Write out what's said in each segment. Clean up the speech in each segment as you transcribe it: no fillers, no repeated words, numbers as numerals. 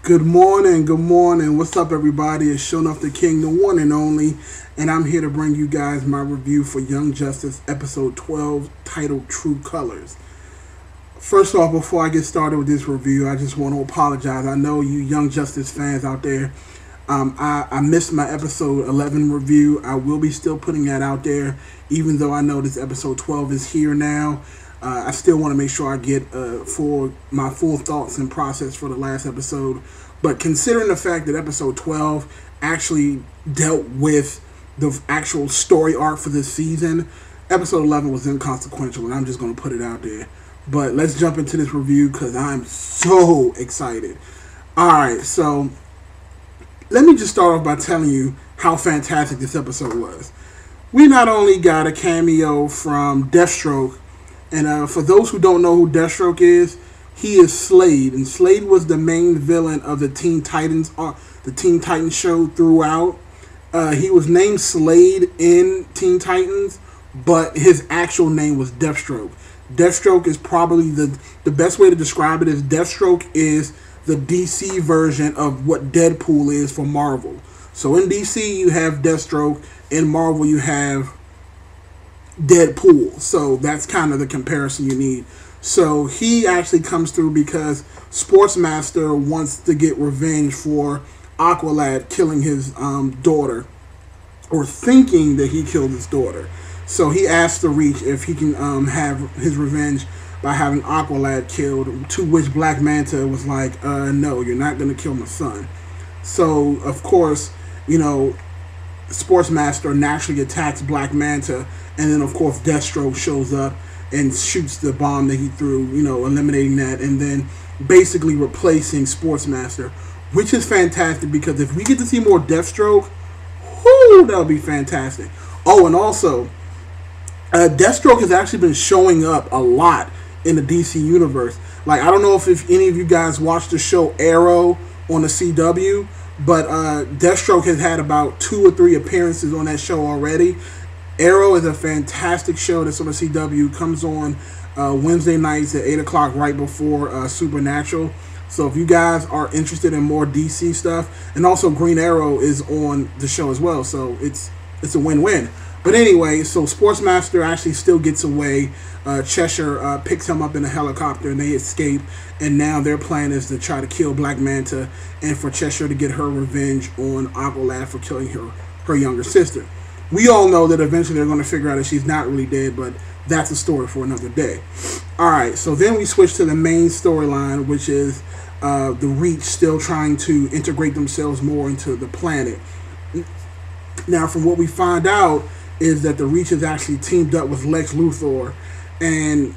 Good morning, good morning. What's up, everybody? It's Shown Off the King, the one and only, and I'm here to bring you guys my review for Young Justice episode 12, titled True Colors. First off, before I get started with this review, I just want to apologize. I know you Young Justice fans out there, I missed my episode 11 review. I will be still putting that out there, even though I know this episode 12 is here now. I still want to make sure I get for my full thoughts and process for the last episode. But considering the fact that episode 12 actually dealt with the actual story arc for this season, episode 11 was inconsequential, and I'm just going to put it out there. But let's jump into this review because I'm so excited. Alright, so let me just start off by telling you how fantastic this episode was. We not only got a cameo from Deathstroke, and for those who don't know who Deathstroke is, he is Slade, and Slade was the main villain of the Teen Titans show throughout. He was named Slade in Teen Titans, but his actual name was Deathstroke. Deathstroke is probably the best way to describe it is Deathstroke is the DC version of what Deadpool is for Marvel. So in DC you have Deathstroke, in Marvel you have Deadpool. So that's kind of the comparison you need. So he actually comes through because Sportsmaster wants to get revenge for Aqualad killing his daughter, or thinking that he killed his daughter. So he asked the Reach if he can have his revenge by having Aqualad killed, to which Black Manta was like, no, you're not going to kill my son. So, of course, you know, Sportsmaster naturally attacks Black Manta, and then, of course, Deathstroke shows up and shoots the bomb that he threw, you know, eliminating that, and then basically replacing Sportsmaster, which is fantastic because if we get to see more Deathstroke, whoo, that'll be fantastic. Oh, and also, Deathstroke has actually been showing up a lot in the DC universe. Like, I don't know if any of you guys watched the show Arrow on the CW, but Deathstroke has had about 2 or 3 appearances on that show already. Arrow is a fantastic show that's on the CW. Comes on Wednesday nights at 8 o'clock right before Supernatural. So if you guys are interested in more DC stuff, and also Green Arrow is on the show as well, so it's a win-win. But anyway, so Sportsmaster actually still gets away. Cheshire picks him up in a helicopter and they escape. And now their plan is to try to kill Black Manta and for Cheshire to get her revenge on Aqualad for killing her younger sister. We all know that eventually they're going to figure out that she's not really dead, but that's a story for another day. Alright, so then we switch to the main storyline, which is the Reach still trying to integrate themselves more into the planet. Now, from what we find out, is that the Reach has actually teamed up with Lex Luthor, and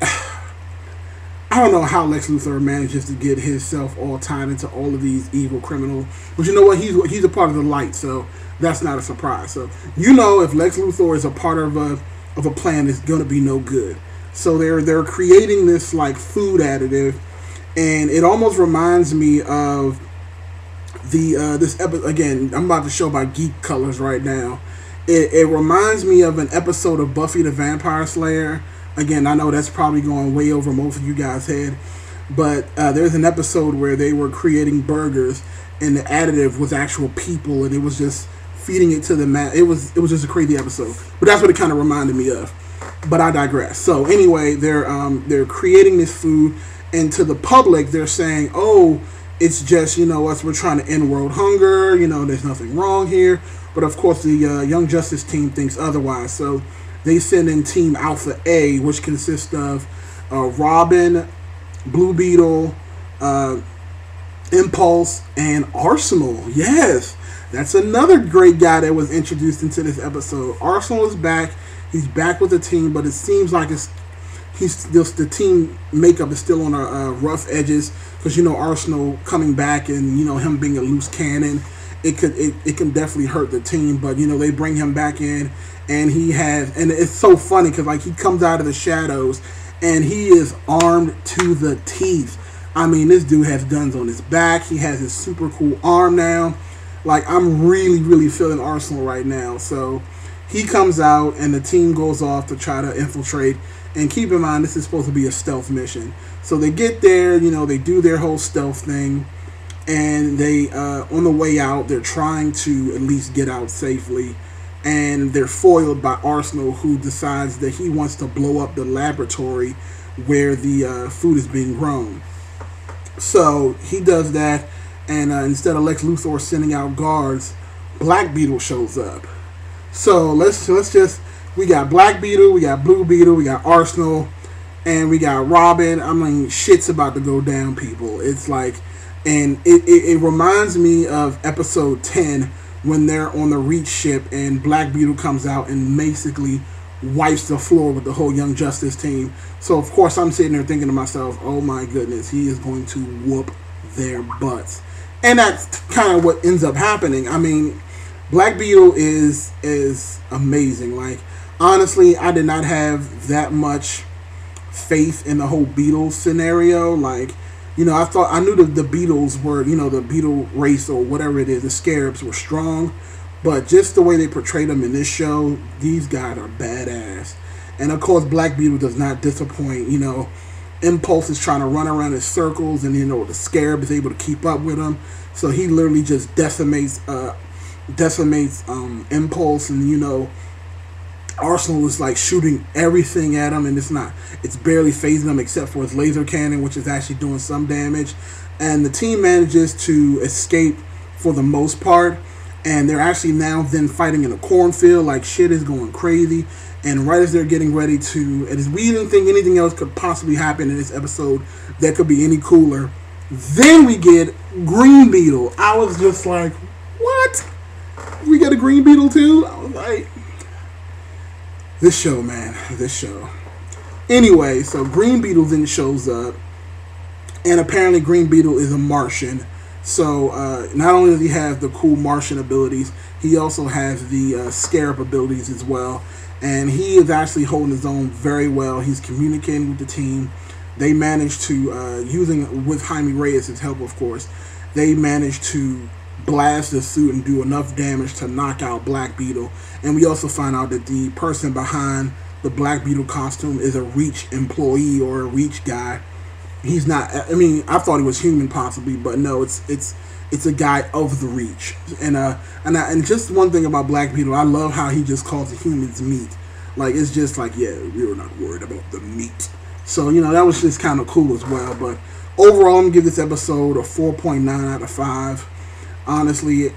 I don't know how Lex Luthor manages to get himself all tied into all of these evil criminals. But you know what? He's a part of the light, so that's not a surprise. So you know, if Lex Luthor is a part of a plan, it's gonna be no good. So they're creating this like food additive, and it almost reminds me of this episode. Again, I'm about to show my geek colors right now. It reminds me of an episode of Buffy the Vampire Slayer. Again, I know that's probably going way over most of you guys' head, but there's an episode where they were creating burgers, and the additive was actual people, and it was just feeding it to the man. It was just a crazy episode, but that's what it kind of reminded me of. But I digress. So anyway, they're creating this food, and to the public, they're saying, "Oh, it's just, you know, us. We're trying to end world hunger. You know, there's nothing wrong here." But of course, the Young Justice team thinks otherwise. So they send in Team Alpha A, which consists of Robin, Blue Beetle, Impulse, and Arsenal. Yes, that's another great guy that was introduced into this episode. Arsenal is back. He's back with the team, but it seems like the team makeup is still on rough edges because, you know, Arsenal coming back and, you know, him being a loose cannon. It can definitely hurt the team, but you know, they bring him back in, and and it's so funny because like he comes out of the shadows and he is armed to the teeth. I mean, this dude has guns on his back. He has his super cool arm now. Like, I'm really feeling Arsenal right now. So he comes out and the team goes off to try to infiltrate, and keep in mind this is supposed to be a stealth mission. So they get there, you know, they do their whole stealth thing. and they on the way out, they're trying to at least get out safely, and they're foiled by Arsenal, who decides that he wants to blow up the laboratory where the food is being grown. So he does that, and instead of Lex Luthor sending out guards, Black Beetle shows up. So let's just, we got Black Beetle, we got Blue Beetle, we got Arsenal, and we got Robin. I mean, shit's about to go down, people. It's like, and it reminds me of episode 10 when they're on the Reach ship and Black Beetle comes out and basically wipes the floor with the whole Young Justice team. So of course I'm sitting there thinking to myself, oh my goodness, he is going to whoop their butts. And that's kind of what ends up happening. I mean, Black Beetle is amazing. Like, honestly, I did not have that much faith in the whole Beetle scenario. Like, you know, I knew the Beetles were, you know, the Beetle race or whatever it is, the Scarabs were strong, but just the way they portrayed them in this show, these guys are badass. And of course, Black Beetle does not disappoint. You know, Impulse is trying to run around in circles, and you know the Scarab is able to keep up with him. So he literally just decimates Impulse, and you know, Arsenal is like shooting everything at him, and it's barely phasing him except for his laser cannon, which is actually doing some damage. And the team manages to escape for the most part, and they're actually now then fighting in a cornfield. Like, shit is going crazy. And right as they're getting ready to, and we didn't think anything else could possibly happen in this episode that could be any cooler, then we get Green Beetle. I was just like, what? We got a Green Beetle too? I was like, this show, man, this show. Anyway, so Green Beetle then shows up, and apparently Green Beetle is a Martian. So not only does he have the cool Martian abilities, he also has the Scarab abilities as well. And he is actually holding his own very well. He's communicating with the team. They managed to, with Jaime Reyes' help, of course, they managed to blast the suit and do enough damage to knock out Black Beetle. And we also find out that the person behind the Black Beetle costume is a Reach employee or a Reach guy. He's not, I mean, I thought he was human possibly, but no, it's a guy of the Reach. And just one thing about Black Beetle, I love how he just calls the humans meat. Like, it's just like, yeah, we're not worried about the meat. So, you know, that was just kind of cool as well. But overall, I'm going to give this episode a 4.9 out of 5. Honestly,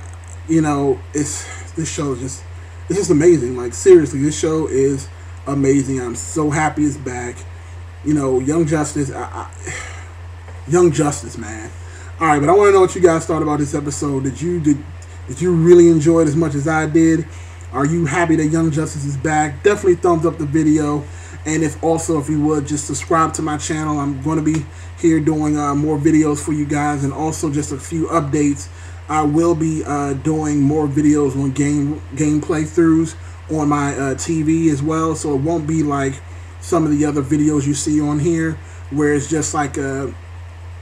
you know, this show is just amazing. Like, seriously, this show is amazing. I'm so happy it's back. You know, Young Justice, Young Justice, man. All right, but I want to know what you guys thought about this episode. Did you really enjoy it as much as I did? Are you happy that Young Justice is back? Definitely thumbs up the video. And if you would, just subscribe to my channel. I'm going to be here doing more videos for you guys, and also just a few updates. I will be doing more videos on game playthroughs on my TV as well. So it won't be like some of the other videos you see on here, where it's just like a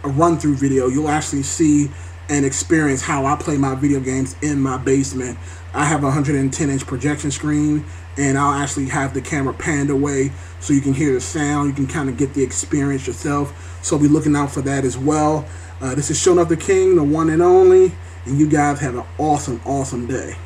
run-through video. You'll actually see and experience how I play my video games in my basement. I have a 110-inch projection screen, and I'll actually have the camera panned away so you can hear the sound. You can kind of get the experience yourself. So be looking out for that as well. This is Showing Up the King, the one and only, and you guys have an awesome, awesome day.